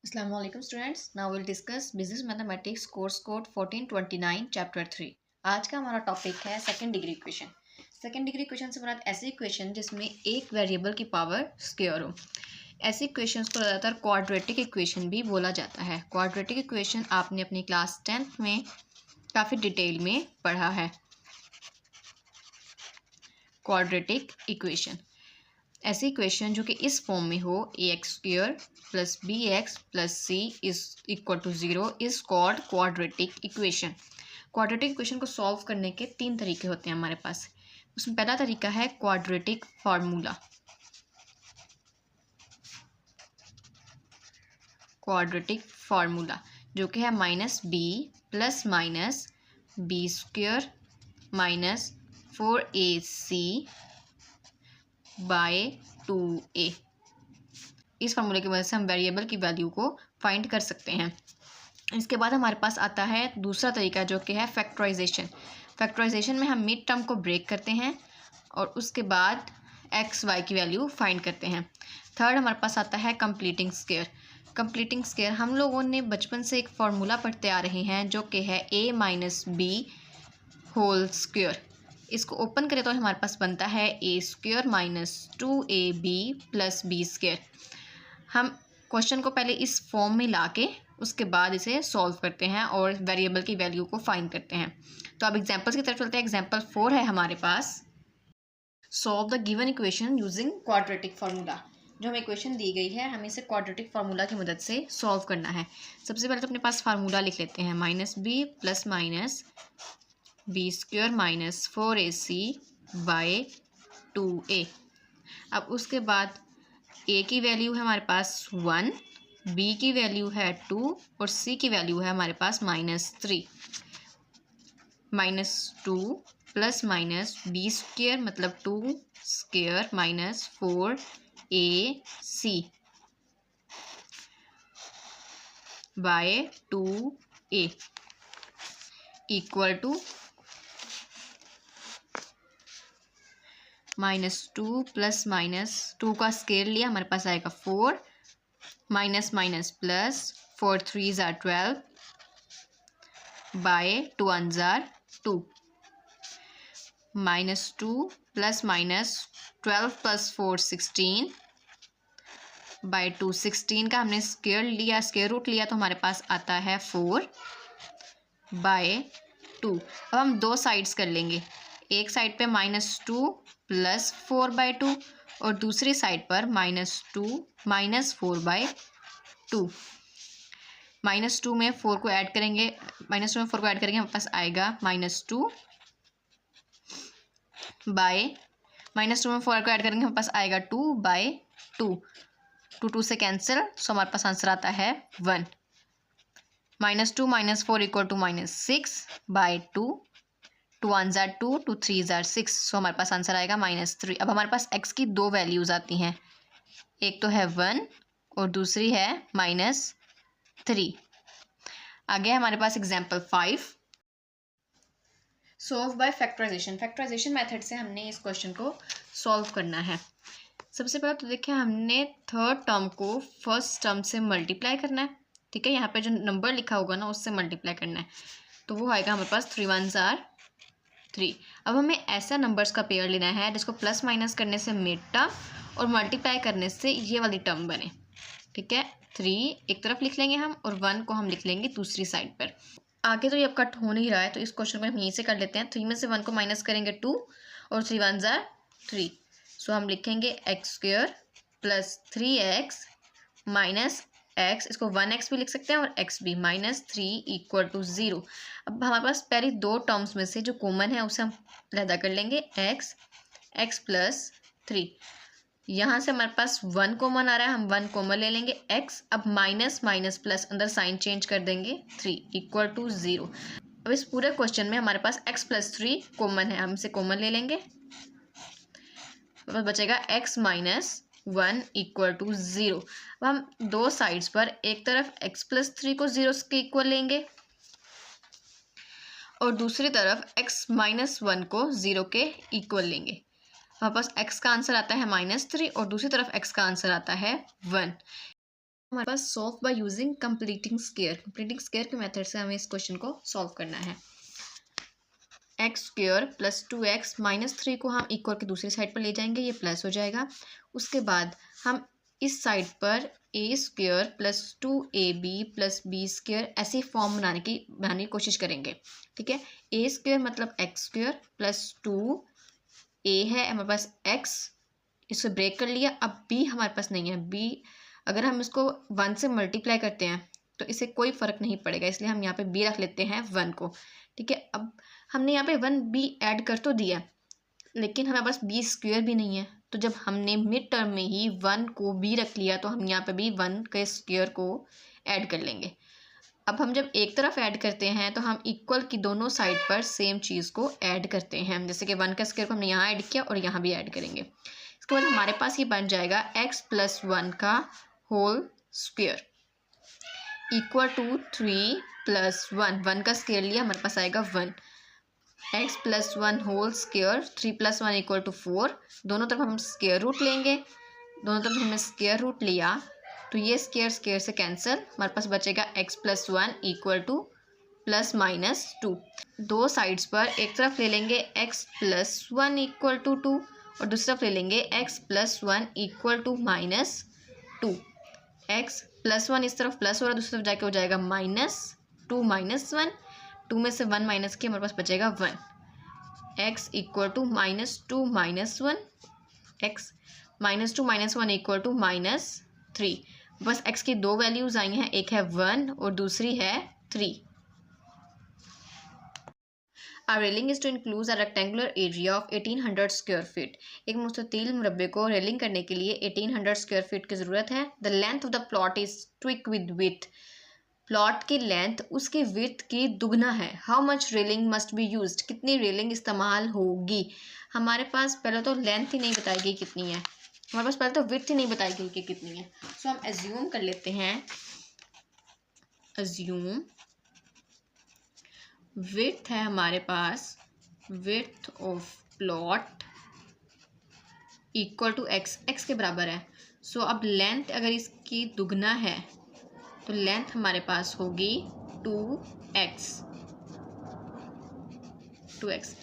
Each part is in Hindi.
Assalamu alaikum students. Now we'll discuss Business Mathematics course code 1429 chapter 3. आज का हमारा टॉपिक है second degree equation. Second degree equation से मुराद ऐसी इक्वेशन जिसमें एक वेरिएबल की पावर स्क्वायर हो। ऐसी इक्वेशंस को ज़्यादातर क्वाड्रेटिक इक्वेशन भी बोला जाता है। क्वाड्रेटिक इक्वेशन आपने अपनी क्लास 10th में काफ़ी डिटेल में पढ़ा है। क्वाड्रेटिक इक्वेशन ऐसी इक्वेशन जो कि इस फॉर्म में हो ax² plus bx plus c is equal to 0 is called quadratic equation. Quadratic equation को सॉल्व करने के 3 तरीके होते हैं हमारे पास। उसमें पहला तरीका है क्वाड्रेटिक फार्मूला। क्वाड्रेटिक फार्मूला जो कि है -b plus minus b² minus 4ac by 2a। इस फार्मूले की मदद से हम वेरिएबल की वैल्यू को फाइंड कर सकते हैं। इसके बाद हमारे पास आता है दूसरा तरीका जो कि है फैक्टराइजेशन। फैक्टराइजेशन में हम मिड टर्म को ब्रेक करते हैं और उसके बाद एक्स वाई की वैल्यू फाइंड करते हैं। थर्ड हमारे पास आता है कंप्लीटिंग स्क्वायर। कंप्लीटिंग स्क्वायर हम लोगों ने बचपन से एक फार्मूला पढ़ते आ रहे हैं जो कि है a minus b whole square. इसको ओपन करें तो हमारे पास बनता है a² minus 2ab plus b²। हम क्वेश्चन को पहले इस फॉर्म में लाके उसके बाद इसे सॉल्व करते हैं और वेरिएबल की वैल्यू को फाइंड करते हैं। तो अब एग्जांपल्स की तरफ चलते हैं। एग्जांपल 4 है हमारे पास। Solve the given equation using quadratic formula. जो हमें इक्वेशन दी गई है हमें इसे क्वाड्रेटिक फार्मूला की मदद से सॉल्व करना है। सबसे पहले तो अपने पास फार्मूला लिख लेते हैं -b plus minus b² minus 4ac by 2a। अब उसके बाद a की वैल्यू है हमारे पास 1, b की वैल्यू है 2 और c की वैल्यू है हमारे पास -3। -2 प्लस माइनस b² मतलब 2² minus 4ac by 2a equal to -2 plus minus 2 का स्क्वायर लिया हमारे पास आएगा 4 minus minus plus 4 3s are 12 by 2 1s are 2। -2 plus minus 12 plus 4 16 by 2। 16 का हमने स्क्वायर लिया, स्क्वायर रूट लिया तो हमारे पास आता है 4 बाय 2। अब हम दो साइड्स कर लेंगे। एक साइड पे -2 प्लस 4 बाय 2 और दूसरी साइड पर -2 माइनस 4 बाय 2। -2 में 4 को ऐड करेंगे, हमारे पास आएगा -2 बाय -2 में 4 को ऐड करेंगे हमारे पास आएगा 2 बाय 2। 2 से कैंसिल, सो हमारे पास आंसर आता है 1। -2 minus 4 equal to -6 by 2। 2 1s are 2, 2 3s are 6, so हमारे पास आंसर आएगा -3। अब हमारे पास x की दो वैल्यूज़ आती हैं, एक तो है 1 और दूसरी है -3। आगे हमारे पास example 5। Solve by factorization. Factorization method से हमने इस क्वेश्चन को सॉल्व करना है। सबसे पहले तो देखिए हमने थर्ड टर्म को फर्स्ट टर्म से मल्टीप्लाई करना है। ठीक है, यहाँ पे जो नंबर लिखा होगा ना उससे मल्टीप्लाई करना है, तो वो आएगा हमारे पास 3 1s are 3। अब हमें ऐसा नंबर्स का पेयर लेना है जिसको प्लस माइनस करने से मिड टर्म और मल्टीप्लाई करने से ये वाली टर्म बने। ठीक है, 3 एक तरफ लिख लेंगे हम और 1 को हम लिख लेंगे दूसरी साइड पर। आगे तो ये अब कट हो नहीं रहा है तो इस क्वेश्चन को हम यहीं से कर लेते हैं। 3 में से 1 को माइनस करेंगे 2 और 3 1s are 3, सो हम लिखेंगे x² plus 3x minus x, इसको 1x भी लिख सकते हैं और x भी, -3 इक्वल टू 0। अब हमारे पास पहले दो टर्म्स में से जो कॉमन है उसे हम अलग कर लेंगे, x प्लस 3। यहाँ से हमारे पास 1 कॉमन आ रहा है, हम 1 कॉमन ले लेंगे x। अब माइनस माइनस प्लस अंदर साइन चेंज कर देंगे, 3 इक्वल टू 0। अब इस पूरे क्वेश्चन में हमारे पास x प्लस 3 कॉमन है, हम इसे कॉमन ले लेंगे। अब बचेगा x माइनस 1 इक्वल टू 0। अब हम दो साइड्स पर एक तरफ x प्लस 3 को 0 के इक्वल लेंगे और दूसरी तरफ x माइनस 1 को 0 के इक्वल लेंगे। हमारे पास x का आंसर आता है -3 और दूसरी तरफ x का आंसर आता है 1। हमारे पास solve by using completing square के मेथड से हमें इस क्वेश्चन को सॉल्व करना है। X square plus 2x minus 3 को हम इक्वल की दूसरी साइड पर ले जाएंगे, ये प्लस हो जाएगा। उसके बाद हम इस साइड पर a square plus 2ab plus b square ऐसे फॉर्म बनाने की कोशिश करेंगे। ठीक है, ए स्क्वायर मतलब एक्स स्क्वायर प्लस 2a है हमारे पास x, इसे ब्रेक कर लिया। अब b हमारे पास नहीं है, b अगर हम इसको 1 से मल्टीप्लाई करते हैं तो इसे कोई फ़र्क नहीं पड़ेगा, इसलिए हम यहाँ पे b रख लेते हैं 1 को। ठीक है, अब हमने यहाँ पे 1b ऐड कर तो दिया, लेकिन हमारे पास b स्क्वायर भी नहीं है। तो जब हमने मिड टर्म में ही 1 को b रख लिया तो हम यहाँ पे भी 1 के स्क्वायर को ऐड कर लेंगे। अब हम जब एक तरफ ऐड करते हैं तो हम इक्वल की दोनों साइड पर सेम चीज़ को ऐड करते हैं, जैसे कि 1 का स्क्वायर को हमने यहाँ ऐड किया और यहाँ भी ऐड करेंगे। इसके बाद हमारे पास ये बन जाएगा x प्लस 1 का whole square equal to 3 plus 1 का स्क्वायर लिया, हमारे पास आएगा 1। x plus 1 whole square 3 plus 1 equal to 4, दोनों तरफ हम स्क्वायर रूट लेंगे, दोनों तरफ हमने स्क्वायर रूट लिया तो ये स्क्वायर से कैंसिल, हमारे पास बचेगा x plus 1 equal two plus minus 2। दो साइड्स पर एक तरफ ले लेंगे x प्लस 1 इक्वल टू 2 और दूसरी तरफ ले लेंगे x plus 1 equal to minus 2। x plus 1 इस तरफ प्लस हो रहा है, दूसरी तरफ जाके हो जाएगा माइनस 2 माइनस 1, 2 में से 1 माइनस के हमारे पास बचेगा 1। x equal to minus 2 minus 1, x minus 2 minus 1 equal to minus 3। बस x की दो वैल्यूज़ आई हैं, एक है 1 और दूसरी है 3। A railing is to enclose a rectangular area of 1800 square feet. एक मुस्ततील मुरब्बे को रेलिंग करने के लिए 1800 स्क्वायर फीट की ज़रूरत है। The length of the plot is twice with width. Plot की लेंथ उसकी विड्थ की दुगना है। How much railing must be used, कितनी रेलिंग इस्तेमाल होगी। हमारे पास पहले तो लेंथ ही नहीं बताई गई कितनी है, हमारे पास पहले तो विड्थ ही नहीं बताई गई कि कितनी है। सो हम एज्यूम कर लेते हैं, एज्यूम विड्थ है हमारे पास, width of plot equal to x के बराबर है। सो अब लेंथ अगर इसकी दुगना है तो लेंथ हमारे पास होगी 2x।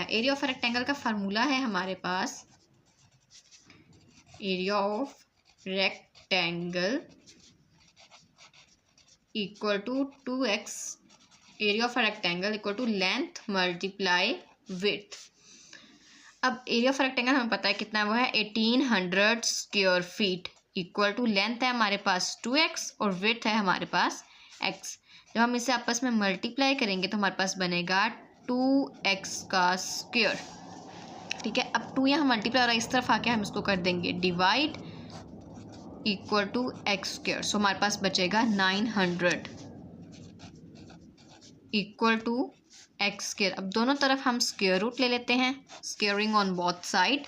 एरिया ऑफ रेक्टेंगल का फार्मूला है हमारे पास, area of rectangle equal to 2x, area of rectangle equal to length multiply width. अब एरिया ऑफ रेक्टेंगल हमें पता है कितना है, वो है 1800 square feet equal to length है हमारे पास 2x और विड्थ है हमारे पास x। जब हम इसे आपस में मल्टीप्लाई करेंगे तो हमारे पास बनेगा 2x का स्क्वायर। ठीक है, अब 2 यहाँ मल्टीप्लाई हो रहा है, इस तरफ आके हम इसको कर देंगे divide equal to x square. So हमारे पास बचेगा 900 इक्वल टू एक्स स्क्वायर। अब दोनों तरफ हम स्क्वायर रूट ले लेते हैं, squaring on both side.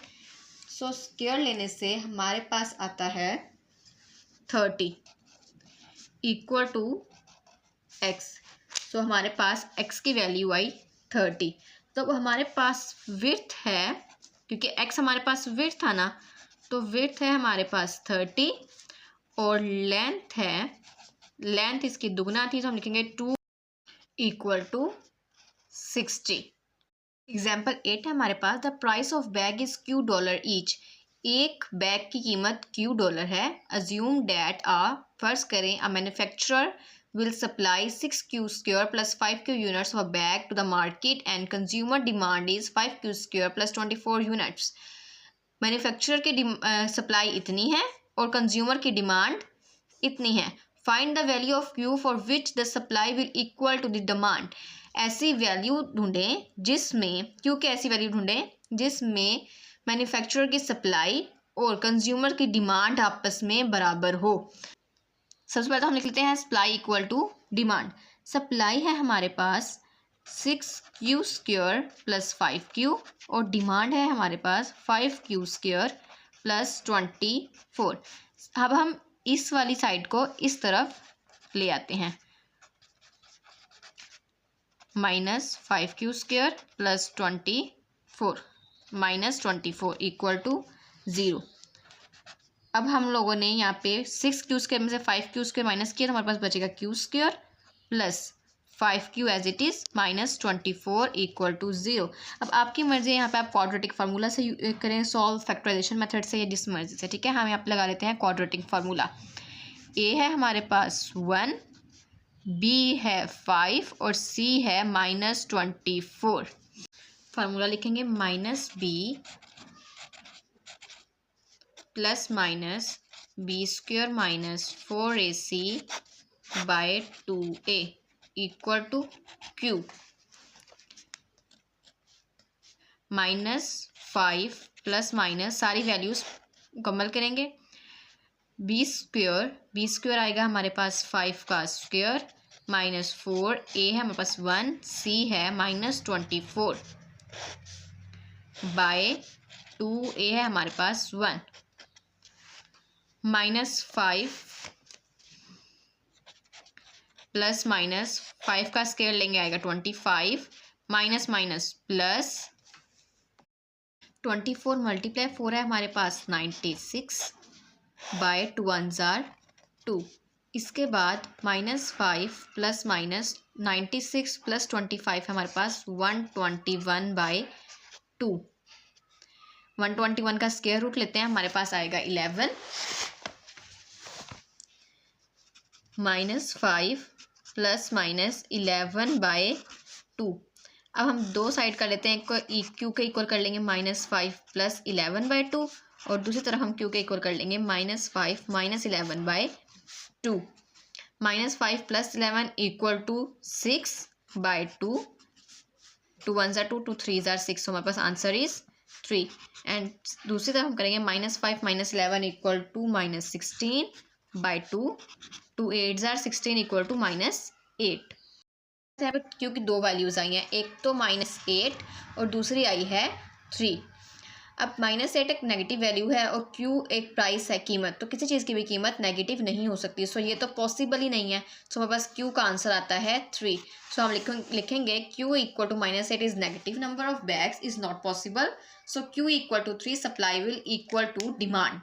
So square लेने से हमारे पास आता है 30 इक्वल टू एक्स। सो हमारे पास एक्स की वैल्यू आई 30। तो हमारे पास विड्थ है, क्योंकि एक्स हमारे पास विड्थ था ना, तो विड्थ है हमारे पास 30 और लेंथ है, लेंथ इसकी दुगना थी तो हम लिखेंगे 2 इक्वल टू 60। एग्जाम्पल 8 है हमारे पास, the price of bag is $Q each. एक बैग की कीमत $Q है। अज्यूम डैट फर्ज करें a manufacturer will supply 6Q square plus 5Q units of a bag to the market and consumer demand is 5Q square plus 24 units. Manufacturer की सप्लाई इतनी है और कंज्यूमर की डिमांड इतनी है। Find the value of Q for which the supply will equal to the demand. ऐसी वैल्यू ढूंढें जिसमें Q की ऐसी वैल्यू ढूंढें जिसमें मैन्युफैक्चरर की सप्लाई और कंज्यूमर की डिमांड आपस में बराबर हो। सबसे पहले तो हम लिख लेते हैं supply equal to demand. Supply है हमारे पास 6Q स्क्वायर प्लस 5Q और डिमांड है हमारे पास 5Q स्क्वायर प्लस 24। अब हम इस वाली साइड को इस तरफ ले आते हैं, minus 5Q square plus 24 minus 24 equal to 0। अब हम लोगों ने यहाँ पे 6 क्यू स्क्वायर में से 5 क्यू स्क्वायर माइनस किया तो हमारे पास बचेगा Q square plus 5 Q as it is minus 24 equal to 0। अब आपकी मर्जी है, यहाँ पे आप क्वाड्रेटिक फार्मूला से करें सॉल्व, फैक्टराइजेशन मेथड से, या जिस मर्जी से, ठीक है। हम यहाँ पे लगा लेते हैं क्वाड्रेटिक फार्मूला। ए है हमारे पास 1, बी है 5 और सी है माइनस 24। फार्मूला लिखेंगे minus b plus minus b square minus 4ac by 2a equal to Q minus 5 plus minus सारी वैल्यूज मुकम्मल करेंगे। बी स्क्वायर आएगा हमारे पास 5 का स्क्वायर माइनस 4, ए है हमारे पास 1, सी है माइनस 24 बाय 2a है हमारे पास 1 माइनस 5 प्लस माइनस 5 का स्क्वायर लेंगे आएगा 25 माइनस माइनस प्लस 24 मल्टीप्लाई 4 है हमारे पास 96 बाय 2 1s are 2। इसके बाद माइनस 5 प्लस माइनस 96 प्लस 25 है हमारे पास 121 बाय 2। 121 का स्क्वायर रूट लेते हैं, हमारे पास आएगा 11 माइनस 5 प्लस माइनस 11 बाय 2। अब हम दो साइड कर लेते हैं, एक को क्यू के इक्वल कर लेंगे माइनस 5 प्लस 11 बाय 2 और दूसरी तरफ हम क्यू के इक्वल कर लेंगे minus 5 minus 11 by 2। Minus 5 plus 11 equal to 6 by 2, 2 1s are 2, 2 3s are 6, तो हमारे पास आंसर इज 3। एंड दूसरी तरफ हम करेंगे minus 5 minus 11 equal to minus 16 by 2, 2 8s are 16 equal to minus 8। यहाँ पे क्यू की दो वैल्यूज़ आई हैं, एक तो माइनस 8 और दूसरी आई है 3। अब माइनस 8 एक नेगेटिव वैल्यू है और क्यू एक प्राइस है, कीमत, तो किसी चीज़ की भी कीमत नेगेटिव नहीं हो सकती। सो ये तो पॉसिबल ही नहीं है। सो हमारे पास क्यू का आंसर आता है 3। सो हम लिखेंगे Q equal to minus 8 is negative number of bags is not possible. So Q equal to 3 supply will equal to demand.